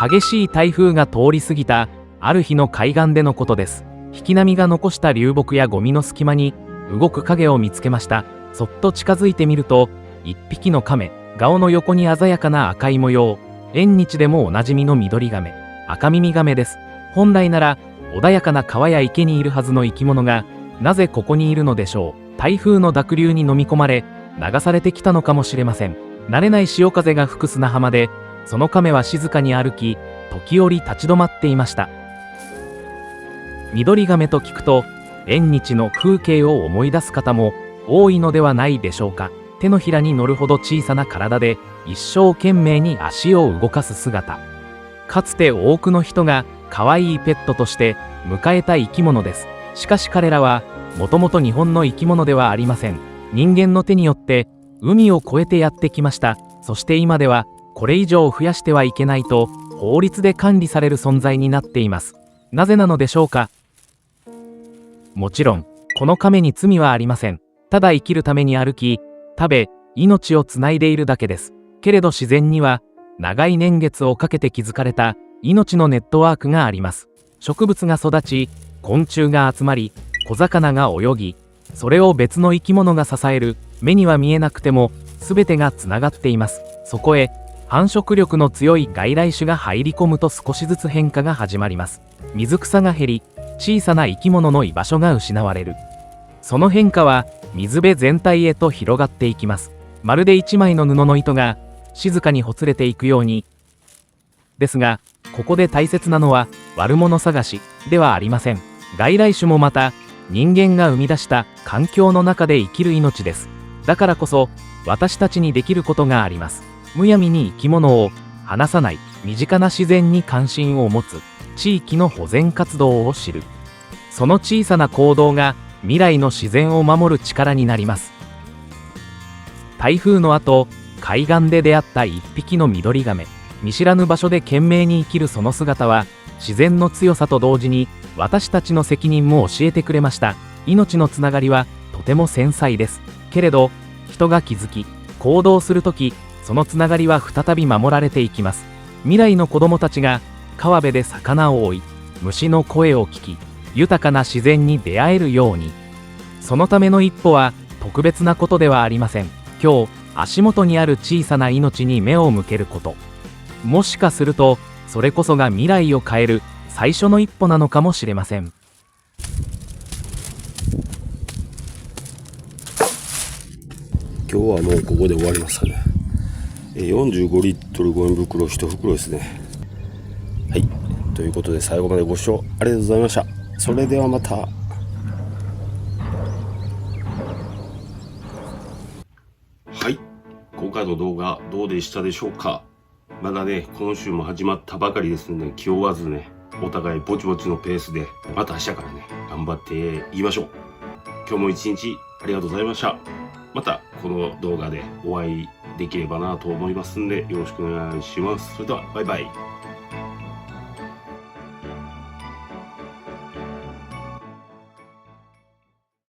激しい台風が通り過ぎたある日の海岸でのことです。引き波が残した流木やゴミの隙間に動く影を見つけました。そっと近づいてみると、一匹の亀、顔の横に鮮やかな赤い模様、縁日でもおなじみの緑亀、赤耳亀です。本来なら穏やかな川や池にいるはずの生き物が、なぜここにいるのでしょう。台風の濁流に飲み込まれ流されてきたのかもしれません。慣れない潮風が吹く砂浜で、その亀は静かに歩き、時折立ち止まっていました。緑亀と聞くと、縁日の風景を思い出す方も多いのではないでしょうか。手のひらに乗るほど小さな体で一生懸命に足を動かす姿。かつて多くの人が可愛いペットとして迎えた生き物です。しかし彼らはもともと日本の生き物ではありません。人間の手によって海を越えてやってきました。そして今ではこれ以上増やしてはいけないと法律で管理される存在になっています。なぜなのでしょうか。もちろんこの亀に罪はありません。ただ生きるために歩き、食べ、命をつないでいるだけです。けれど自然には長い年月をかけて築かれた命のネットワークがあります。植物が育ち、昆虫が集まり、小魚が泳ぎ、それを別の生き物が支える。目には見えなくても全てがつながっています。そこへ繁殖力の強い外来種が入り込むと少しずつ変化が始まります。水草が減り、小さな生き物の居場所が失われる。その変化は水辺全体へと広がっていきます。まるで一枚の布の糸が静かにほつれていくように。ですが、ここで大切なのは悪者探しではありません。外来種もまた人間が生み出した環境の中で生きる命です。だからこそ私たちにできることがあります。むやみに生き物を離さない、身近な自然に関心を持つ、地域の保全活動を知る。その小さな行動が未来の自然を守る力になります。台風の後、海岸で出会った一匹の緑亀。見知らぬ場所で懸命に生きるその姿は、自然の強さと同時に私たちの責任も教えてくれました。命のつながりはとても繊細です。けれど、人が気づき、行動するとき、そのつながりは再び守られていきます。未来の子供たちが川辺で魚を追い、虫の声を聞き、豊かな自然に出会えるように。そのための一歩は特別なことではありません。今日足元にある小さな命に目を向けること、もしかするとそれこそが未来を変える最初の一歩なのかもしれません。今日はもうここで終わりますかね。45リットルゴミ袋1袋ですね。はい、ということで最後までご視聴ありがとうございました。それではまた。はい、今回の動画どうでしたでしょうか。まだね、今週も始まったばかりですので、気負わずね、お互いぼちぼちのペースで、また明日からね、頑張っていきましょう。今日も一日ありがとうございました。またこの動画でお会いできればなと思いますんで、よろしくお願いします。それではバイバイ。